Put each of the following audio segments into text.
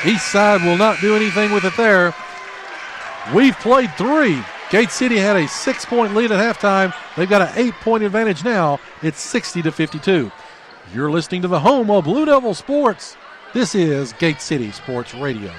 Eastside will not do anything with it there. We've played 3. Gate City had a 6-point lead at halftime. They've got an 8-point advantage now. It's 60-52. You're listening to the home of Blue Devil Sports. This is Gate City Sports Radio.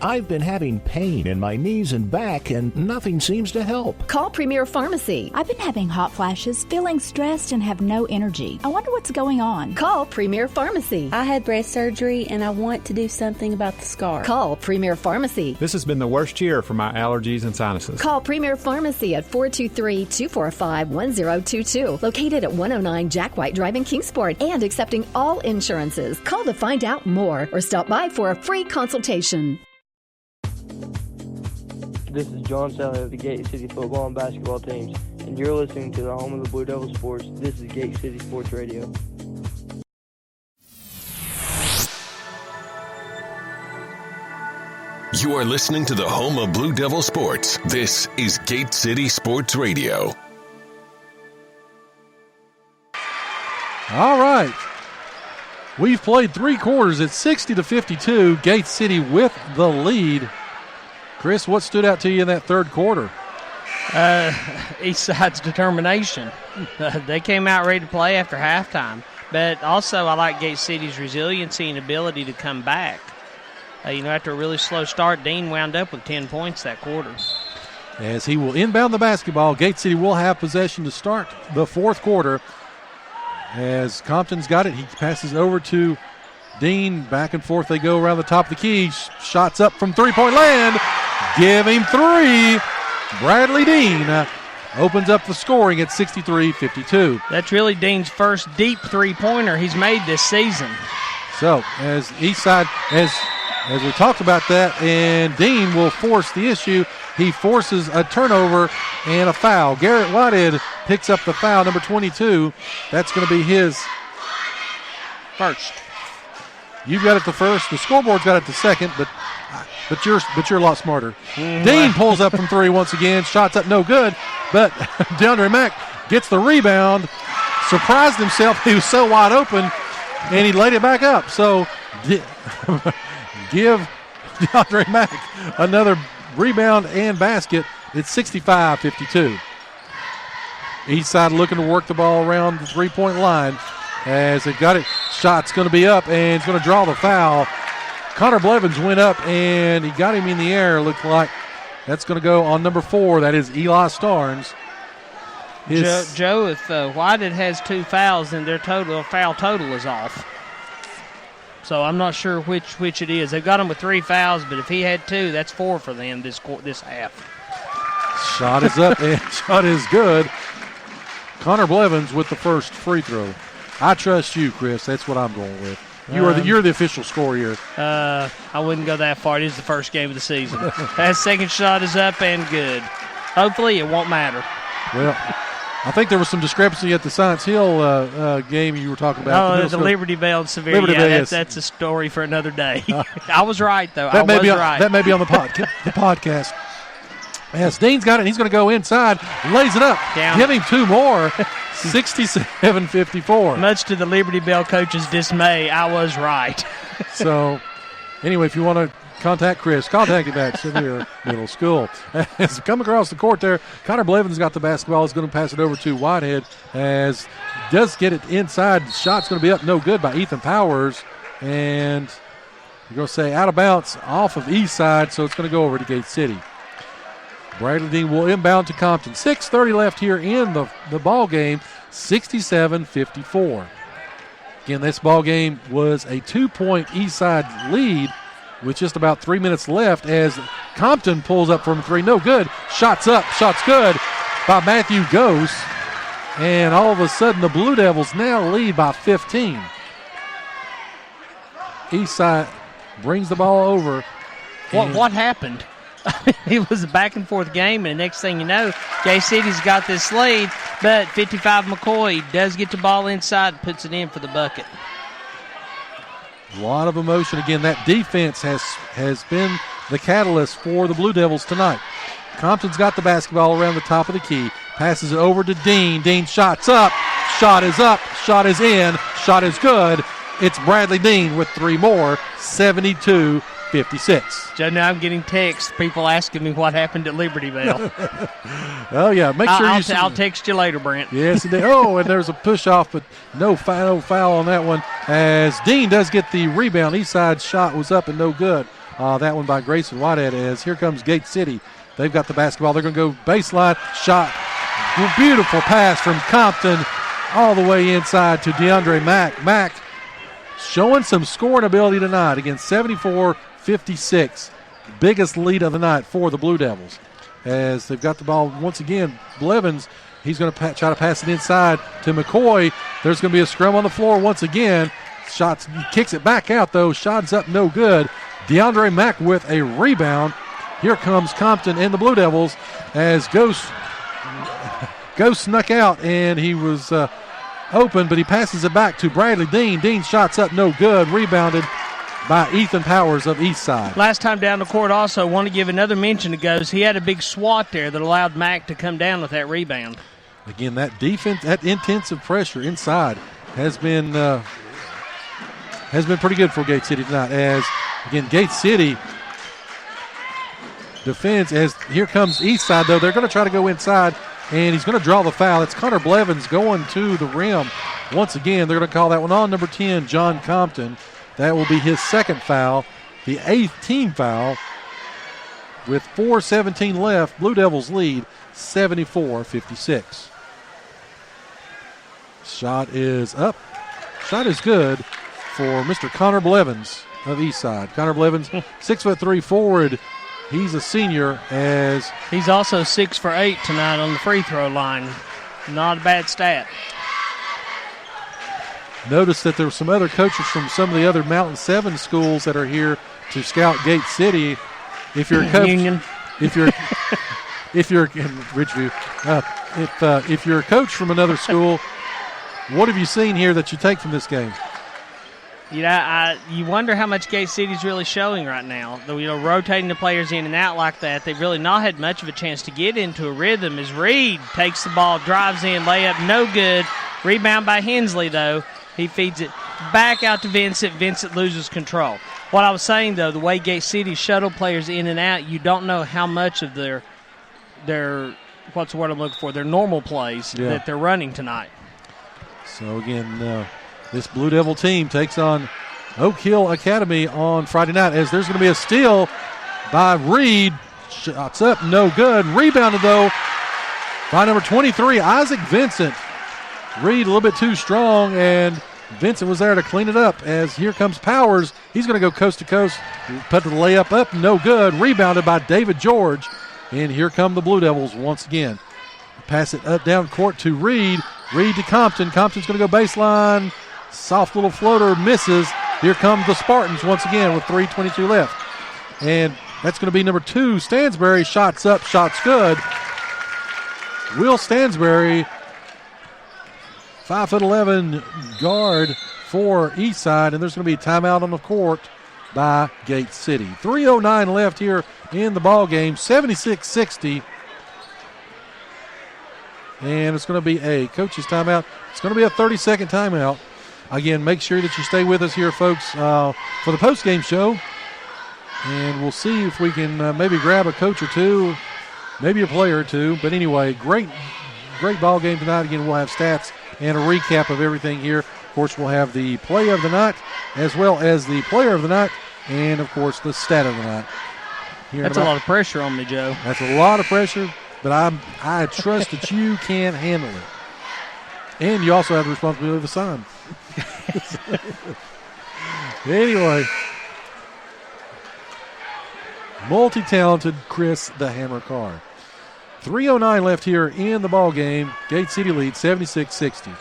I've been having pain in my knees and back, and nothing seems to help. Call Premier Pharmacy. I've been having hot flashes, feeling stressed, and have no energy. I wonder what's going on. Call Premier Pharmacy. I had breast surgery, and I want to do something about the scar. Call Premier Pharmacy. This has been the worst year for my allergies and sinuses. Call Premier Pharmacy at 423-245-1022. Located at 109 Jack White Drive in Kingsport and accepting all insurances. Call to find out more or stop by for a free consultation. This is John Sally of the Gate City football and basketball teams, and you're listening to the home of the Blue Devil Sports. This is Gate City Sports Radio. You are listening to the home of Blue Devil Sports. This is Gate City Sports Radio. All right. We've played 3 quarters at 60-52. Gate City with the lead. Chris, what stood out to you in that third quarter? Eastside's determination. They came out ready to play after halftime. But also I like Gate City's resiliency and ability to come back. After a really slow start, Dean wound up with 10 points that quarter. As he will inbound the basketball, Gate City will have possession to start the fourth quarter. As Compton's got it, he passes over to Dean. Back and forth they go around the top of the key. Shots up from three-point land. Give him 3. Bradley Dean opens up the scoring at 63-52. That's really Dean's first deep three-pointer he's made this season. So, as Eastside, as we talked about that, and Dean will force the issue. He forces a turnover and a foul. Garrett Whitehead picks up the foul, number 22. That's going to be his first. You've got it the first. The scoreboard's got it the second, but you're a lot smarter. Dean pulls up from 3 once again. Shots up, no good. But DeAndre Mack gets the rebound. Surprised himself. He was so wide open, and he laid it back up. So give DeAndre Mack another rebound and basket. It's 65-52. Eastside looking to work the ball around the three-point line. As they've got it, shot's going to be up, and it's going to draw the foul. Connor Blevins went up, and he got him in the air. Looked like that's going to go on number 4. That is Eli Starnes. Joe, if Whitehead has 2 fouls, then their foul total is off. So I'm not sure which it is. They've got him with 3 fouls, but if he had 2, that's 4 for them this half. Shot is up, and shot is good. Connor Blevins with the first free throw. I trust you, Chris. That's what I'm going with. You're the official scorer here. I wouldn't go that far. It is the first game of the season. That second shot is up and good. Hopefully it won't matter. Well, I think there was some discrepancy at the Science Hill game you were talking about. Oh, the Liberty Bell and Sevier. That's a story for another day. I was right, though. That may be on the podcast. Yes, Dean's got it. He's going to go inside, lays it up. Give him 2 more. 67-54. Much to the Liberty Bell coach's dismay, I was right. So, anyway, if you want to contact Chris, contact him at Sevier Middle School. As come across the court there, Connor Blevins got the basketball. He's going to pass it over to Whitehead. As does get it inside. The shot's going to be up, no good by Ethan Powers. And you're going to say out of bounds off of Eastside, so it's going to go over to Gate City. Bradley Dean will inbound to Compton. 6:30 left here in the ball game, 67-54. Again, this ball game was a 2-point Eastside lead with just about 3 minutes left as Compton pulls up from 3. No good. Shots up. Shots good by Matthew Gose. And all of a sudden the Blue Devils now lead by 15. Eastside brings the ball over. What happened? It was a back-and-forth game, and the next thing you know, Gate City's got this lead, but 55 McCoy does get the ball inside and puts it in for the bucket. A lot of emotion. Again, that defense has been the catalyst for the Blue Devils tonight. Compton's got the basketball around the top of the key, passes it over to Dean. Dean shots up, shot is in, shot is good, It's Bradley Dean with 3 more, 72-56. Joe, now I'm getting texts, people asking me what happened at Libertyville. Oh, yeah. Make sure I'll text you later, Brent. Yes, indeed. Oh, and there's a push-off, but no foul on that one, as Dean does get the rebound. Eastside shot was up and no good. That one by Grayson Whitehead, as here comes Gate City. They've got the basketball. They're going to go baseline shot. Beautiful pass from Compton all the way inside to DeAndre Mack. Mack showing some scoring ability tonight. Again, 74-56. Biggest lead of the night for the Blue Devils. As they've got the ball once again, Blevins, he's going to try to pass it inside to McCoy. There's going to be a scrum on the floor once again. Shots, kicks it back out though. Shots up, no good. DeAndre Mack with a rebound. Here comes Compton and the Blue Devils as Ghost snuck out, and he was open, but he passes it back to Bradley Dean. Dean shots up, no good. Rebounded by Ethan Powers of Eastside. Last time down the court also, want to give another mention to Ghost. He had a big swat there that allowed Mack to come down with that rebound. Again, that defense, that intensive pressure inside has been pretty good for Gate City tonight. As, again, Gate City defends as here comes Eastside, though. They're going to try to go inside, and he's going to draw the foul. It's Connor Blevins going to the rim. Once again, they're going to call that one on number 10, John Compton. That will be his second foul, the 8th team foul. With 4:17 left, Blue Devils lead 74-56. Shot is up. Shot is good for Mr. Connor Blevins of Eastside. Connor Blevins, 6'3" forward. He's a senior, as he's also 6 for 8 tonight on the free throw line. Not a bad stat. Notice that there were some other coaches from some of the other Mountain 7 schools that are here to scout Gate City. If you're a coach, Union. if you're in Ridgeview, if you're a coach from another school, what have you seen here that you take from this game? You wonder how much Gate City's really showing right now. Though, rotating the players in and out like that, they've really not had much of a chance to get into a rhythm. As Reed takes the ball, drives in, layup, no good. Rebound by Hensley, though. He feeds it back out to Vincent. Vincent loses control. What I was saying, though, the way Gate City shuttle players in and out, you don't know how much of their what's the word I'm looking for, their normal plays that they're running tonight. So, again, this Blue Devil team takes on Oak Hill Academy on Friday night, as there's going to be a steal by Reed. Shots up, no good. Rebounded, though, by number 23, Isaac Vincent. Reed a little bit too strong, and Vincent was there to clean it up. As here comes Powers. He's going to go coast to coast. Put the layup up, no good. Rebounded by David George. And here come the Blue Devils once again. Pass it up down court to Reed. Reed to Compton. Compton's going to go baseline. Soft little floater, misses. Here come the Spartans once again with 3:22 left. And that's going to be number 2, Stansberry. Shots up, shots good. Will Stansberry, 5'11" guard for Eastside, and there's going to be a timeout on the court by Gate City. 3:09 left here in the ball game, 76-60. And it's going to be a coach's timeout. It's going to be a 30-second timeout. Again, make sure that you stay with us here, folks, for the post-game show. And we'll see if we can maybe grab a coach or two, maybe a player or two. But anyway, great ball game tonight. Again, we'll have stats and a recap of everything here. Of course, we'll have the play of the night as well as the player of the night and, of course, the stat of the night. That's a lot of pressure on me, Joe. That's a lot of pressure, but I trust that you can handle it. And you also have the responsibility of the son. Anyway, multi-talented Chris the Hammer Carr. 3:09 left here in the ball game. Gate City leads 76-60.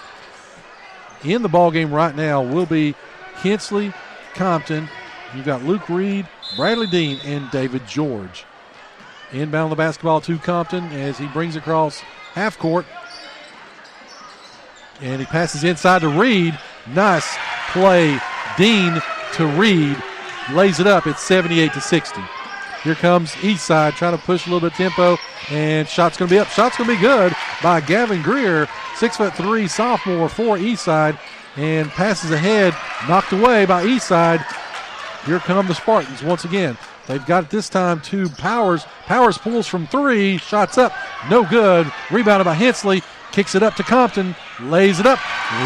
In the ball game right now will be Hensley, Compton. You've got Luke Reed, Bradley Dean, and David George. Inbound the basketball to Compton as he brings across half court. And he passes inside to Reed. Nice play. Dean to Reed. Lays it up. It's 78-60. Here comes Eastside trying to push a little bit of tempo. And shot's going to be up. Shot's going to be good by Gavin Greer, 6'3" sophomore for Eastside. and passes ahead, knocked away by Eastside. Here come the Spartans once again. They've got it this time to Powers. Powers pulls from 3, shots up, no good. Rebounded by Hensley, kicks it up to Compton, lays it up,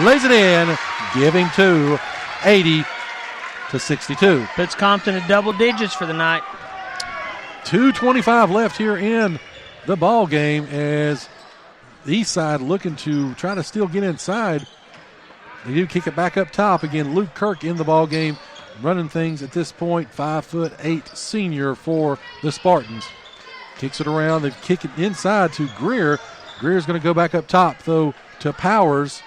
lays it in, giving to 80-62. Puts Compton at double digits for the night. 2:25 left here in the ball game as the Eastside looking to try to still get inside. They do kick it back up top. Again, Luke Kirk in the ball game, running things at this point. 5'8" senior for the Spartans. Kicks it around. They kick it inside to Greer. Greer's going to go back up top, though, to Powers.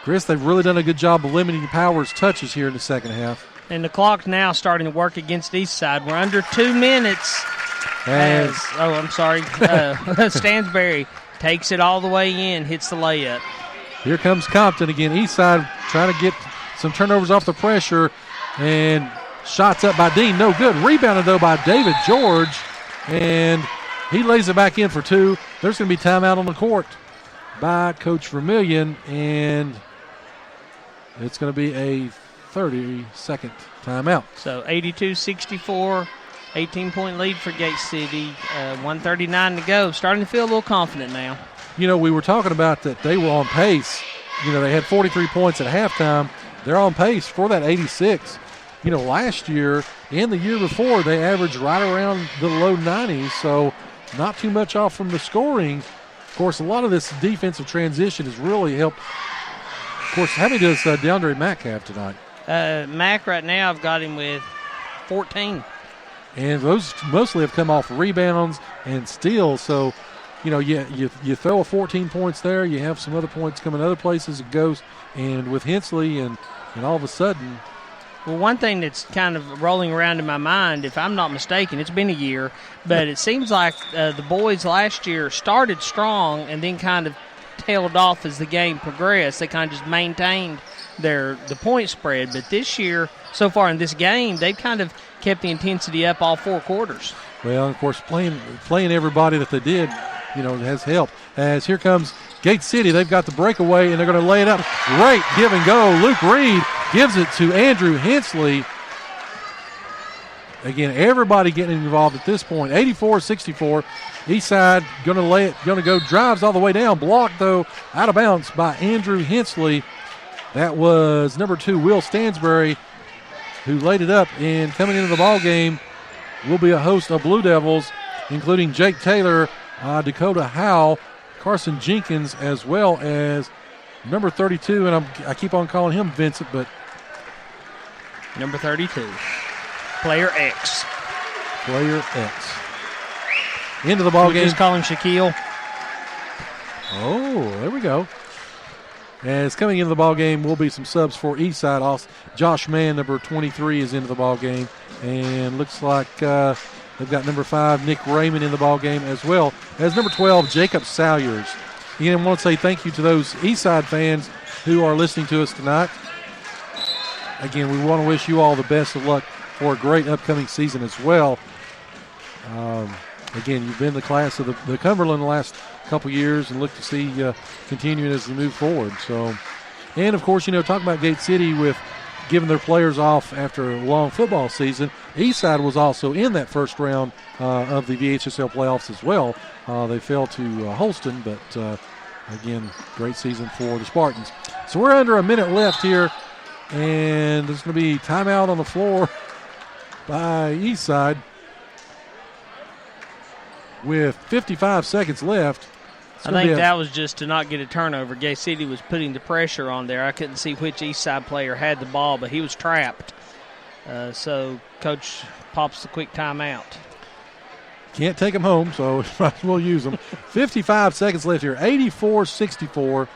Chris, they've really done a good job of limiting Powers' touches here in the second half. And the clock's now starting to work against Eastside. We're under 2 minutes. Stansberry takes it all the way in, hits the layup. Here comes Compton again. Eastside trying to get some turnovers off the pressure, and shots up by Dean, no good. Rebounded, though, by David George, and he lays it back in for 2. There's going to be timeout on the court by Coach Vermillion, and it's going to be a 30-second timeout. So 82-64, 18-point lead for Gate City, 1:39 to go. Starting to feel a little confident now. You know, we were talking about that they were on pace. You know, they had 43 points at halftime. They're on pace for that 86. You know, last year and the year before, they averaged right around the low 90s, so not too much off from the scoring. Of course, a lot of this defensive transition has really helped. Of course, how many does DeAndre Mack have tonight? Mack right now, I've got him with 14. And those mostly have come off rebounds and steals. So, you know, you throw a 14 points there, you have some other points coming other places it goes. And with Hensley and all of a sudden. Well, one thing that's kind of rolling around in my mind, if I'm not mistaken, it's been a year, but it seems like the boys last year started strong and then kind of tailed off as the game progressed. They kind of just maintained the point spread, but this year, so far in this game, they've kind of kept the intensity up all 4 quarters. Well, of course, playing everybody that they did, you know, has helped. As here comes Gate City, they've got the breakaway, and they're going to lay it up. Great give and go. Luke Reed gives it to Andrew Hensley. Again, everybody getting involved at this point. 84-64. Eastside going to lay it, going to go, drives all the way down. Blocked, though, out of bounds by Andrew Hensley. That was number 2, Will Stansberry, who laid it up. And coming into the ball game will be a host of Blue Devils, including Jake Taylor, Dakota Howe, Carson Jenkins, as well as number 32, and I keep on calling him Vincent, but number 32, Player X. Player X. Into the ball game. Just call him Shaquille. Oh, there we go. As coming into the ball game will be some subs for Eastside. Also, Josh Mann, number 23, is into the ball game, and looks like they've got number 5, Nick Raymond, in the ball game, as well as number 12, Jacob Salyers. Again, I want to say thank you to those Eastside fans who are listening to us tonight. Again, we want to wish you all the best of luck for a great upcoming season as well. Again, you've been the class of the Cumberland the last couple years, and look to see continuing as we move forward. So, and of course, you know, talking about Gate City with giving their players off after a long football season, Eastside was also in that first round of the VHSL playoffs as well. They fell to Holston, but again, great season for the Spartans. So we're under a minute left here, and there's going to be timeout on the floor by Eastside with 55 seconds left. I think that was just to not get a turnover. Gay City was putting the pressure on there. I couldn't see which Eastside player had the ball, but he was trapped. So Coach pops the quick timeout. Can't take them home, so might as well use them. 55 seconds left here. 84-64.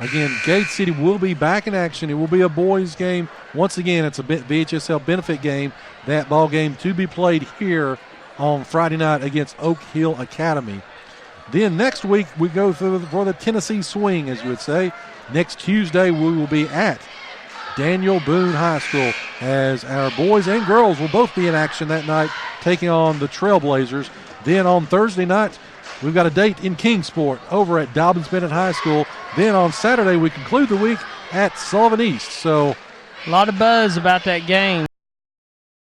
Again, Gate City will be back in action. It will be a boys game. Once again, it's a VHSL benefit game. That ball game to be played here on Friday night against Oak Hill Academy. Then next week we go for the Tennessee Swing, as you would say. Next Tuesday we will be at Daniel Boone High School, as our boys and girls will both be in action that night, taking on the Trailblazers. Then on Thursday night, we've got a date in Kingsport over at Dobbins Bennett High School. Then on Saturday, we conclude the week at Sullivan East. So a lot of buzz about that game.